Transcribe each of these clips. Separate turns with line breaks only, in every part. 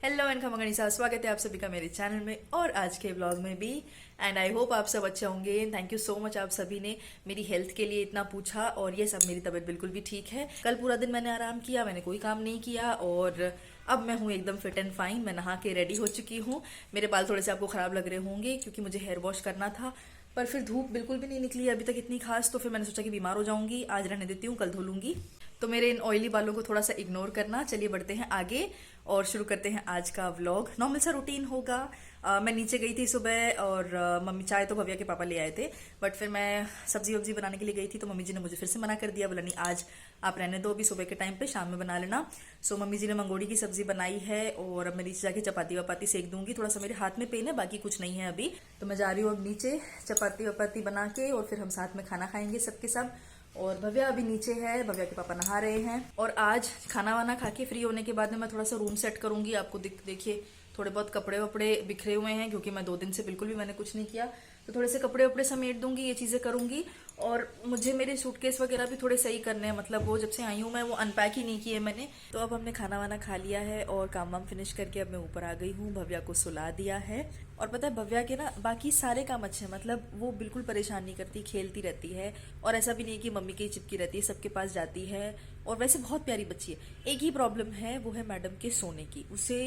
Hello and खमंगनीसा, स्वागत है आप सभी का मेरे चैनल में और आज के व्लॉग में भी। एंड आई होप आप सब अच्छे होंगे। थैंक यू सो मच, आप सभी ने मेरी हेल्थ के लिए इतना पूछा। और ये सब, मेरी तबीयत बिल्कुल भी ठीक है। कल पूरा दिन मैंने आराम किया, मैंने कोई काम नहीं किया और अब मैं हूँ एकदम फिट एंड फाइन। मैं नहा के रेडी हो चुकी हूँ। मेरे बाल थोड़े से आपको खराब लग रहे होंगे क्योंकि मुझे हेयर वॉश करना था, पर फिर धूप बिल्कुल भी नहीं निकली अभी तक इतनी खास, तो फिर मैंने सोचा कि बीमार हो जाऊंगी, आज रहने देती हूँ, कल धो लूंगी। तो मेरे इन ऑयली बालों को थोड़ा सा इग्नोर करना। चलिए बढ़ते हैं आगे और शुरू करते हैं आज का व्लॉग। नॉर्मल सा रूटीन होगा। मैं नीचे गई थी सुबह और मम्मी, चाय तो भव्या के पापा ले आए थे, बट फिर मैं सब्जी वब्जी बनाने के लिए गई थी तो मम्मी जी ने मुझे फिर से मना कर दिया। बोला नहीं, आज आप रहने दो, अभी सुबह के टाइम पे, शाम में बना लेना। सो मम्मी जी ने मंगोड़ी की सब्जी बनाई है और अब मैं नीचे जाके चपाती वपाती सेक दूंगी। थोड़ा सा मेरे हाथ में पेन है, बाकी कुछ नहीं है अभी। तो मैं जा रही हूँ अब नीचे चपाती वपाती बना के और फिर हम साथ में खाना खाएंगे सबके सब। और भव्या अभी नीचे है, भव्या के पापा नहा रहे हैं। और आज खाना वाना खा के फ्री होने के बाद में मैं थोड़ा सा रूम सेट करूंगी। आपको देखिए थोड़े बहुत कपड़े वपड़े बिखरे हुए हैं क्योंकि मैं 2 दिन से बिल्कुल भी मैंने कुछ नहीं किया, तो थोड़े से कपड़े वपड़े समेट दूंगी, ये चीजें करूंगी। और मुझे मेरे सूटकेस वगैरह भी थोड़े सही करने हैं, मतलब वो जब से आई हूँ मैं वो अनपैक ही नहीं किए मैंने। तो अब हमने खाना वाना खा लिया है और काम वाम फिनिश करके अब मैं ऊपर आ गई हूँ। भव्या को सुला दिया है। और पता है भव्या के ना बाकी सारे काम अच्छे हैं, मतलब वो बिल्कुल परेशान नहीं करती, खेलती रहती है। और ऐसा भी नहीं कि मम्मी के ही चिपकी रहती है, सबके पास जाती है और वैसे बहुत प्यारी बच्ची है। एक ही प्रॉब्लम है, वो है मैडम के सोने की। उसे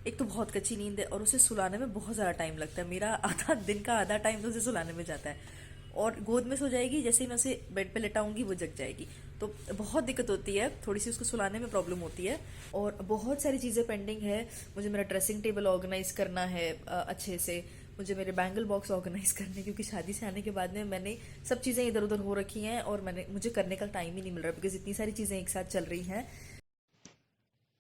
एक तो बहुत कच्ची नींद है और उसे सुलाने में बहुत ज़्यादा टाइम लगता है। मेरा आधा दिन का आधा टाइम तो उसे सुलाने में जाता है। और गोद में सो जाएगी, जैसे ही मैं उसे बेड पे लेटाऊंगी वो जग जाएगी। तो बहुत दिक्कत होती है, थोड़ी सी उसको सुलाने में प्रॉब्लम होती है। और बहुत सारी चीज़ें पेंडिंग है। मुझे मेरा ड्रेसिंग टेबल ऑर्गेनाइज करना है अच्छे से। मुझे मेरे बैंगल बॉक्स ऑर्गेनाइज करने, क्योंकि शादी से आने के बाद में मैंने सब चीज़ें इधर उधर हो रखी हैं और मुझे करने का टाइम ही नहीं मिल रहा बिकॉज इतनी सारी चीज़ें एक साथ चल रही हैं।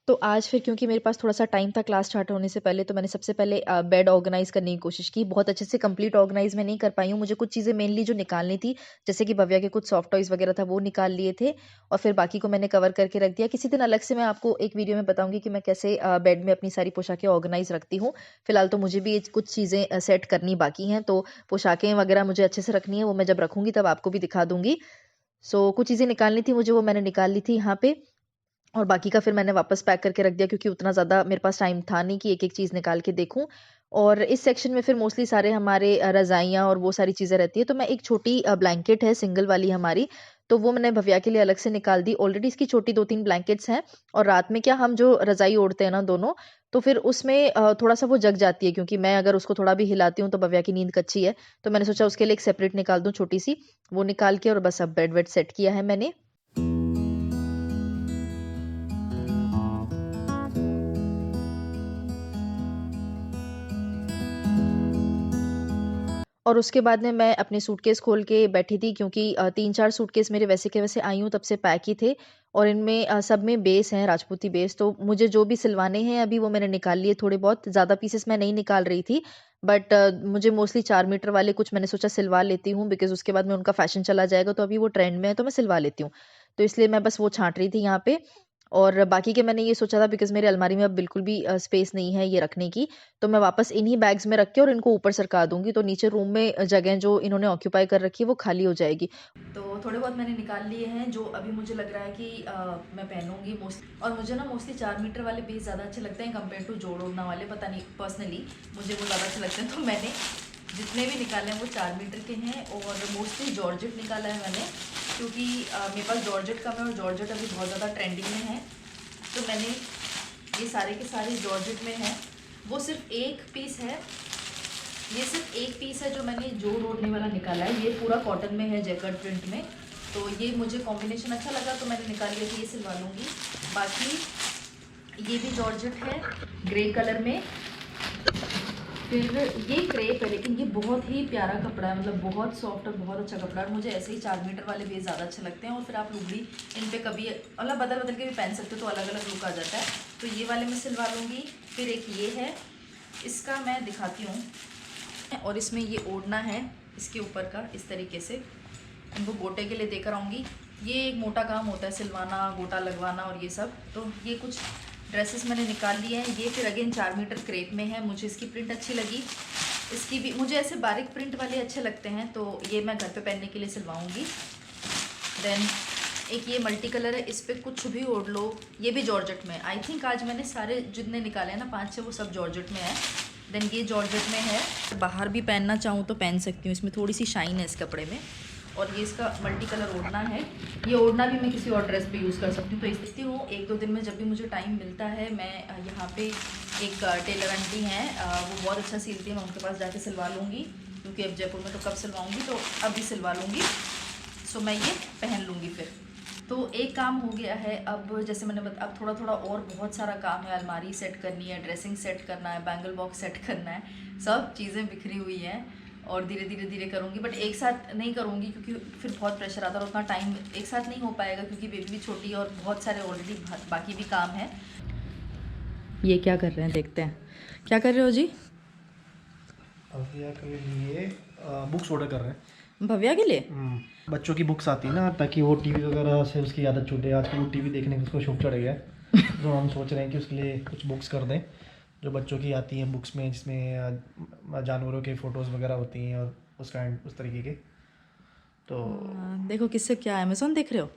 तो आज फिर क्योंकि मेरे पास थोड़ा-सा टाइम था क्लास स्टार्ट होने से पहले, तो मैंने सबसे पहले बेड ऑर्गनाइज़ करने की कोशिश की। बहुत अच्छे से कंप्लीट ऑर्गनाइज़ मैं नहीं कर पाई हूँ। मुझे कुछ चीज़ें मेनली जो निकालनी थी, जैसे कि भव्या के कुछ सॉफ्ट टॉयज़ वगैरह था, वो निकाल लिए थे और फिर बाकी को मैंने कवर करके रख दिया। किसी दिन अलग से मैं आपको एक वीडियो में बताऊँगी कि मैं कैसे बेड में अपनी सारी पोशाकें ऑर्गनाइज़ रखती हूँ। फिलहाल तो मुझे भी ये कुछ चीज़ें सेट करनी बाकी हैं, तो पोशाकें वगैरह मुझे अच्छे से रखनी है, वो मैं जब रखूँगी तब आपको भी दिखा दूँगी। सो कुछ चीज़ें निकालनी थी मुझे, वो मैंने निकाल ली थी यहाँ पे। और बाकी का फिर मैंने वापस पैक करके रख दिया क्योंकि उतना ज़्यादा मेरे पास टाइम था नहीं कि एक-एक चीज़ निकाल के देखूँ। और इस सेक्शन में फिर मोस्टली सारे हमारे रज़ाइयाँ और वो सारी चीज़ें रहती हैं। तो मैं एक छोटी ब्लैंकेट है सिंगल वाली हमारी, तो वो मैंने भव्या के लिए अलग से निकाल दी। ऑलरेडी इसकी छोटी 2-3 ब्लैंकेट्स हैं और रात में क्या हम जो रज़ाई ओढ़ते हैं ना दोनों, तो फिर उसमें थोड़ा-सा वो जग जाती है क्योंकि मैं अगर उसको थोड़ा भी हिलाती हूँ तो भव्या की नींद कच्ची है। तो मैंने सोचा उसके लिए एक सेपरेट निकाल दूँ छोटी-सी, वो निकाल के और बस अब बेड-वेड सेट किया है मैंने। और उसके बाद में मैं अपने सूटकेस खोल के बैठी थी क्योंकि 3-4 सूटकेस मेरे वैसे के वैसे आई हूँ तब से पैक ही थे और इनमें सब में बेस हैं, राजपूती बेस। तो मुझे जो भी सिलवाने हैं अभी वो मैंने निकाल लिए थोड़े बहुत, ज़्यादा पीसेस मैं नहीं निकाल रही थी। बट मुझे मोस्टली 4 मीटर वाले कुछ मैंने सोचा सिलवा लेती हूँ बिकॉज़ उसके बाद में उनका फ़ैशन चला जाएगा, तो अभी वो ट्रेंड में है तो मैं सिलवा लेती हूँ। तो इसलिए मैं बस वो छाँट रही थी यहाँ पे। और बाकी के मैंने ये सोचा था बिकॉज़ मेरी अलमारी में अब बिल्कुल भी स्पेस नहीं है ये रखने की, तो मैं वापस इन्हीं बैग्स में रख के और इनको ऊपर सरका दूँगी, तो नीचे रूम में जगह जो इन्होंने ऑक्यूपाई कर रखी है वो खाली हो जाएगी। तो थोड़े बहुत मैंने निकाल लिए हैं जो अभी मुझे लग रहा है कि मैं पहनूँगी मोस्ट। और मुझे ना मोस्टली 4 मीटर वाले पीस ज़्यादा अच्छे लगते हैं कंपेयर टू जोड़ ओढ़ना वाले, पता नहीं पर्सनली मुझे वो ज़्यादा अच्छे लगते हैं। तो मैंने जितने भी निकाले हैं वो 4 मीटर के हैं और मोस्टली जॉर्जेट निकाला है मैंने क्योंकि मेरे पास जॉर्जेट कम है और जॉर्जेट अभी बहुत ज़्यादा ट्रेंडिंग में है। तो मैंने ये सारे के सारे जॉर्जेट में हैं। वो सिर्फ एक पीस है, ये सिर्फ एक पीस है जो मैंने जोड़ ओढ़ने वाला निकाला है। ये पूरा कॉटन में है, जैकेट प्रिंट में, तो ये मुझे कॉम्बिनेशन अच्छा लगा तो मैंने निकाल लिया कि ये सिलवा लूँगी। बाकी ये भी जॉर्जेट है ग्रे कलर में। फिर ये क्रेप है लेकिन ये बहुत ही प्यारा कपड़ा है, मतलब बहुत सॉफ्ट और बहुत अच्छा कपड़ा है। मुझे ऐसे ही 4 मीटर वाले बेस ज़्यादा अच्छे लगते हैं और फिर आप लुगड़ी इन पे कभी मतलब बदल बदल के भी पहन सकते हो तो अलग अलग लुक आ जाता है। तो ये वाले मैं सिलवा लूँगी। फिर एक ये है, इसका मैं दिखाती हूँ। और इसमें ये ओढ़ना है इसके ऊपर का इस तरीके से, इनको गोटे के लिए देकर आऊँगी। ये एक मोटा काम होता है सिलवाना, गोटा लगवाना और ये सब। तो ये कुछ ड्रेसेस मैंने निकाल लिए हैं। ये फिर अगेन 4 मीटर क्रेप में है, मुझे इसकी प्रिंट अच्छी लगी। इसकी भी मुझे ऐसे बारीक प्रिंट वाले अच्छे लगते हैं तो ये मैं घर पे पहनने के लिए सिलवाऊंगी। देन एक ये मल्टी कलर है, इस पर कुछ भी ओढ़ लो। ये भी जॉर्जेट में, आई थिंक आज मैंने सारे जितने निकाले हैं ना 5-6 वो सब जॉर्जेट में है। देन ये जॉर्जेट में है, बाहर भी पहनना चाहूँ तो पहन सकती हूँ, इसमें थोड़ी सी शाइन है इस कपड़े में। और ये इसका मल्टी कलर ओढ़ना है, ये ओढ़ना भी मैं किसी और ड्रेस पे यूज़ कर सकती हूँ। तो इसलिए हूँ 1-2 दिन में जब भी मुझे टाइम मिलता है, मैं यहाँ पे एक टेलर आंटी हैं, वो बहुत अच्छा सिलती है, मैं उनके पास जाके सिलवा लूँगी, क्योंकि अब जयपुर में तो कब सिलवाऊँगी, तो अभी सिलवा लूँगी। सो मैं ये पहन लूँगी फिर। तो एक काम हो गया है। अब जैसे मैंने अब थोड़ा थोड़ा और बहुत सारा काम है, अलमारी सेट करनी है, ड्रेसिंग सेट करना है, बैंगल बॉक्स सेट करना है, सब चीज़ें बिखरी हुई हैं और धीरे धीरे करूँगी। बट एक साथ नहीं करूँगी क्योंकि फिर बहुत प्रेशर आता है और उतना टाइम एक साथ नहीं हो पाएगा, क्योंकि बेबी भी छोटी है और बहुत सारे ऑलरेडी बाकी भी काम है। ये क्या कर रहे हैं देखते हैं, क्या कर रहे हो जी?
भव्या के लिए बुक्स ऑर्डर कर रहे हैं।
भव्या के लिए
बच्चों की बुक्स आती है ना, ताकि वो टीवी वगैरह से उसकी आदत छूटे। आजकल वो टीवी देखने का उसको शौक चढ़ गया है। तो हम सोच रहे हैं कि उसके लिए कुछ बुक्स कर दें जो बच्चों की आती हैं बुक्स में, जिसमें जानवरों के फ़ोटोज़ वगैरह होती हैं और उस तरीके के। तो
देखो किससे क्या, अमेज़ॉन देख रहे हो?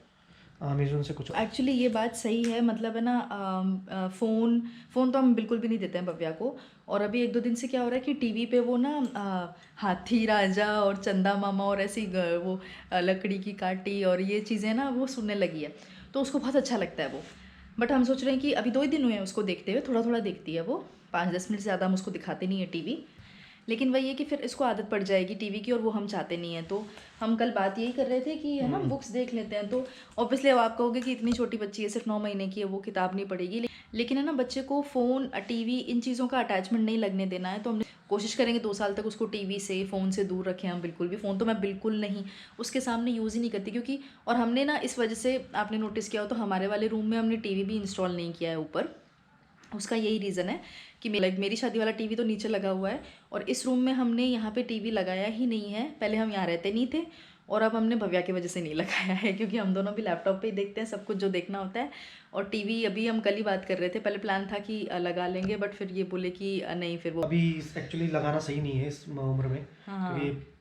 अमेज़न से कुछ।
एक्चुअली ये बात सही है, मतलब है ना, फ़ोन तो हम बिल्कुल भी नहीं देते हैं भव्या को। और अभी 1-2 दिन से क्या हो रहा है कि टीवी पे वो ना हाथी राजा और चंदा मामा और ऐसी वो लकड़ी की काटी और ये चीज़ें ना वो सुनने लगी है, तो उसको बहुत अच्छा लगता है वो। बट हम सोच रहे हैं कि अभी 2 ही दिन हुए हैं उसको देखते हुए, थोड़ा थोड़ा देखती है वो, 5-10 मिनट से ज़्यादा हम उसको दिखाते नहीं है टीवी। लेकिन वही है कि फिर इसको आदत पड़ जाएगी टीवी की, और वो हम चाहते नहीं हैं। तो हम कल बात यही कर रहे थे कि है ना बुक्स देख लेते हैं। तो ऑब्वियसली अब आप कहोगे कि इतनी छोटी बच्ची है, सिर्फ 9 महीने की है, वो किताब नहीं पढ़ेगी। लेकिन है ना, बच्चे को फ़ोन टीवी इन चीज़ों का अटैचमेंट नहीं लगने देना है। तो हमने कोशिश करेंगे 2 साल तक उसको टीवी से फ़ोन से दूर रखें हम बिल्कुल भी। फ़ोन तो मैं बिल्कुल नहीं उसके सामने यूज़ ही नहीं करती, क्योंकि और हमने ना इस वजह से, आपने नोटिस किया हो तो हमारे वाले रूम में हमने टीवी भी इंस्टॉल नहीं किया है ऊपर। उसका यही रीज़न है कि मेरी शादी वाला टीवी तो नीचे लगा हुआ है, और इस रूम में हमने यहाँ पे टीवी लगाया ही नहीं है। पहले हम यहाँ रहते नहीं थे, और अब हमने भव्या की वजह से नहीं लगाया है, क्योंकि हम दोनों भी लैपटॉप पे ही देखते हैं सब कुछ जो देखना होता है। और टीवी अभी हम कल ही बात कर रहे थे, पहले प्लान था कि लगा लेंगे, बट फिर ये बोले कि नहीं, फिर वो
अभी एक्चुअली लगाना सही नहीं है इस उम्र में।
हाँ,
क्योंकि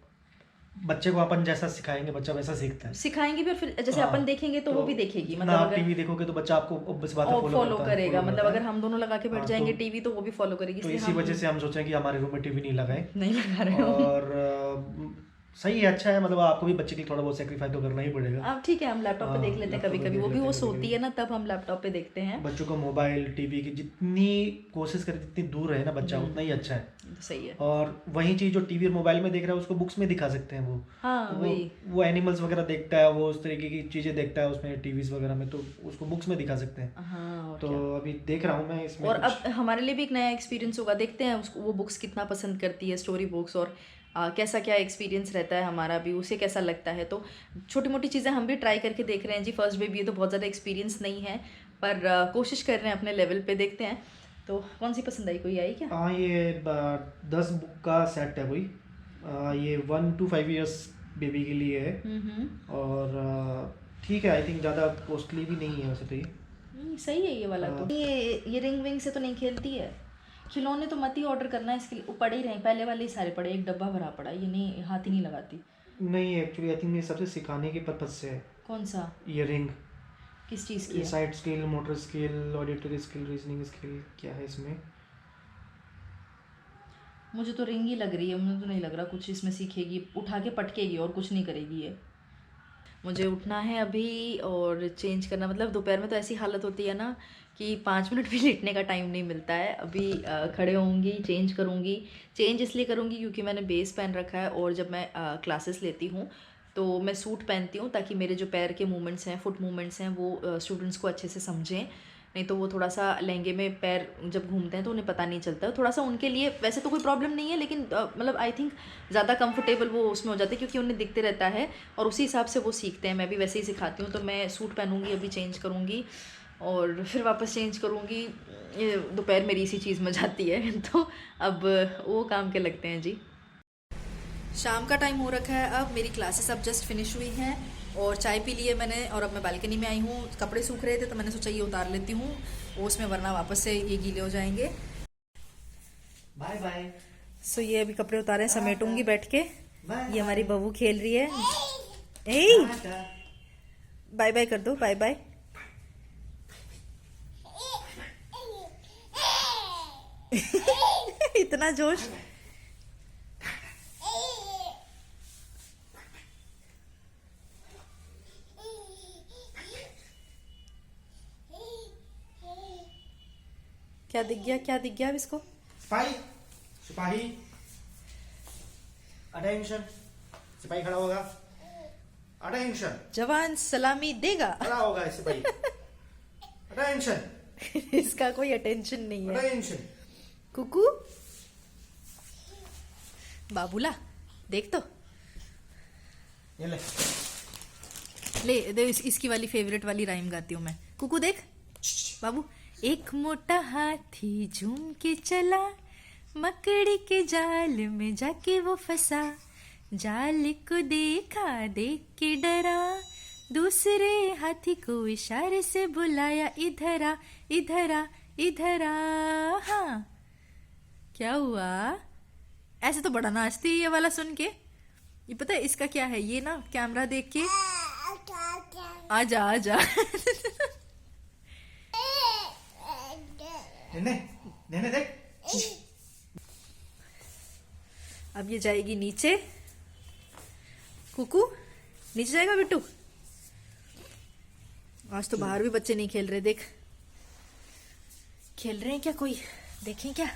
बच्चे को अपन जैसा सिखाएंगे बच्चा वैसा सीखता है।
सिखाएंगे भी, और फिर जैसे
हाँ,
अपन देखेंगे तो वो भी देखेगी।
मतलब
मतलब
आप
अगर
टीवी देखोगे तो बच्चा आपको obvious बात है
फॉलो करेगा, मतलब
करता
अगर
है।
हम दोनों लगा के बैठ
हाँ,
जाएंगे
तो
टीवी तो वो भी फॉलो करेगी।
तो
इसलिए
इसी
हम
वजह से हम सोचें कि हमारे रूम में टीवी नहीं लगाएं।
नहीं लगा रहे हो।
और सही है, अच्छा है। मतलब आपको भी बच्चे के लिए थोड़ा बहुत सेक्रीफाइस तो करना ही पड़ेगा।
अब ठीक है, हम लैपटॉप पे
हाँ,
देख लेते हैं
लैपटॉप
कभी
पे
कभी,
देख
वो भी
लेते
वो
हैं
सोती
कभी-कभी।
है ना, तब हम लैपटॉप पे देखते हैं।
बच्चों को मोबाइल टीवी की जितनी कोशिश करे जितनी दूर रहे ना बच्चा, उतना ही अच्छा है।
सही है।
और वही चीज़ जो टीवी और मोबाइल में देख रहा है उसको बुक्स में दिखा सकते हैं। वो
हाँ,
वो
वही।
वो एनिमल्स वगैरह देखता है, वो उस तरीके की चीज़ें देखता है उसमें टीवीज वगैरह में, तो उसको बुक्स में दिखा सकते हैं।
हाँ, और
तो
क्या।
अभी देख रहा हूँ मैं इसमें
और
कुछ।
अब हमारे लिए भी एक नया एक्सपीरियंस होगा, देखते हैं उसको वो बुक्स कितना पसंद करती है, स्टोरी बुक्स, और कैसा क्या एक्सपीरियंस रहता है हमारा भी, उसे कैसा लगता है। तो छोटी मोटी चीज़ें हम भी ट्राई करके देख रहे हैं जी। फर्स्ट बेबी है तो बहुत ज़्यादा एक्सपीरियंस नहीं है, पर कोशिश कर रहे हैं अपने लेवल पे, देखते हैं। तो कौन सी पसंद आई, कोई आई क्या?
हाँ, ये 10 बुक का सेट है कोई। ये 1 to 5 years बेबी के लिए है। और ठीक है, आई थिंक ज़्यादा कॉस्टली भी नहीं है वैसे तो ये।
सही है ये वाला। तो ये रिंग विंग से तो नहीं खेलती है। खिलौने तो मत ही ऑर्डर करना है इसके लिए, वो पड़े ही रहे, पहले वाले ही सारे पड़े, एक डब्बा भरा पड़ा, ये नहीं, हाथ ही नहीं लगाती।
नहीं, एक्चुअली आई थिंक ये सबसे सिखाने के पर्पज से है।
कौन सा?
ये रिंग
किस चीज़ की है?
Side skill, motor skill, auditory skill, reasoning skill, क्या है इसमें?
मुझे तो रिंग ही लग रही है, मुझे तो नहीं लग रहा कुछ इसमें सीखेगी, उठा के पटकेगी और कुछ नहीं करेगी ये। मुझे उठना है अभी और चेंज करना, मतलब दोपहर में तो ऐसी हालत होती है ना कि 5 मिनट भी लेटने का टाइम नहीं मिलता है। अभी खड़े होंगी, चेंज करूँगी। चेंज इसलिए करूँगी क्योंकि मैंने बेस पहन रखा है, और जब मैं क्लासेस लेती हूँ तो मैं सूट पहनती हूँ, ताकि मेरे जो पैर के मूवमेंट्स हैं, फुट मूवमेंट्स हैं, वो स्टूडेंट्स को अच्छे से समझें। नहीं तो वो थोड़ा सा लहंगे में पैर जब घूमते हैं तो उन्हें पता नहीं चलता। थोड़ा सा उनके लिए वैसे तो कोई प्रॉब्लम नहीं है, लेकिन मतलब आई थिंक ज़्यादा कंफर्टेबल वो उसमें हो जाते हैं, क्योंकि उन्हें दिखते रहता है और उसी हिसाब से वो सीखते हैं। मैं भी वैसे ही सिखाती हूँ। तो मैं सूट पहनूँगी, अभी चेंज करूँगी और फिर वापस चेंज करूँगी। ये दोपहर मेरी इसी चीज़ में जाती है। तो अब वो काम के लगते हैं जी। शाम का टाइम हो रखा है, अब मेरी क्लासेस अब जस्ट फिनिश हुई हैं और चाय पी ली है मैंने, और अब मैं बालकनी में आई हूँ। कपड़े सूख रहे थे तो मैंने सोचा ये उतार लेती हूँ उसमें, वरना वापस से ये गीले हो जाएंगे।
Bye bye.
सो ये अभी कपड़े उतारे, समेटूंगी बैठ के।
बाय
ये हमारी बहू खेल रही है। ए बाय बाय कर दो, बाय बाय। इतना जोश। क्या दिख गया, क्या दिख गया अब इसको?
सिपाही, सिपाही, अटेंशन। सिपाही खड़ा होगा, अटेंशन।
जवान सलामी देगा।
खड़ा होगा सिपाही, अटेंशन,
इसका कोई अटेंशन नहीं है।
अटेंशन।
कुकू, बाबूला देख तो,
ये ले।
ले दे, इसकी वाली फेवरेट वाली राइम गाती हूँ मैं। कुकू देख, बाबू। एक मोटा हाथी झूम के चला, मकड़ी के जाल में जाके वो फंसा। जाल को देखा, देख के डरा, दूसरे हाथी को इशारे से बुलाया, इधर आ, इधर आ, इधर आ। हाँ, क्या हुआ? ऐसे तो बड़ा नाचती है ये वाला सुन के। ये पता है इसका क्या है? ये ना कैमरा देख के आजा आजा।
नेने, नेने देख।
अब ये जाएगी नीचे। कुकू नीचे जाएगा बिट्टू। आज तो बाहर भी बच्चे नहीं खेल रहे, देख। खेल रहे हैं क्या कोई? देखें क्या?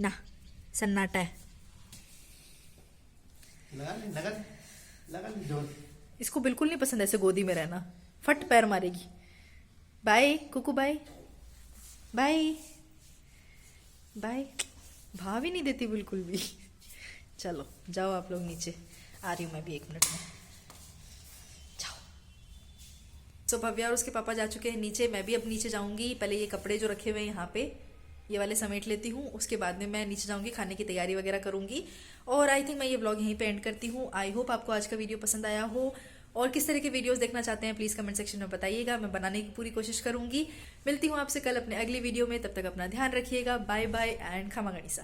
ना, सन्नाटा है।
लगा ले, लगा ले, लगा ले जोर।
इसको बिल्कुल नहीं पसंद ऐसे गोदी में रहना, फट पैर मारेगी। बाय कुकू, बाय बाय बाय। भाव ही नहीं देती बिल्कुल भी। चलो जाओ आप लोग नीचे, आ रही हूँ मैं भी 1 मिनट में। जाओ। सो भव्या और उसके पापा जा चुके हैं नीचे, मैं भी अब नीचे जाऊंगी। पहले ये कपड़े जो रखे हुए हैं यहाँ पे, ये वाले समेट लेती हूँ, उसके बाद में मैं नीचे जाऊंगी, खाने की तैयारी वगैरह करूंगी। और आई थिंक मैं ये व्लॉग यहीं पे एंड करती हूँ। आई होप आपको आज का वीडियो पसंद आया हो, और किस तरह के वीडियोस देखना चाहते हैं प्लीज़ कमेंट सेक्शन में बताइएगा, मैं बनाने की पूरी कोशिश करूंगी। मिलती हूँ आपसे कल अपने अगली वीडियो में, तब तक अपना ध्यान रखिएगा। बाय बाय एंड खमा गणिसा।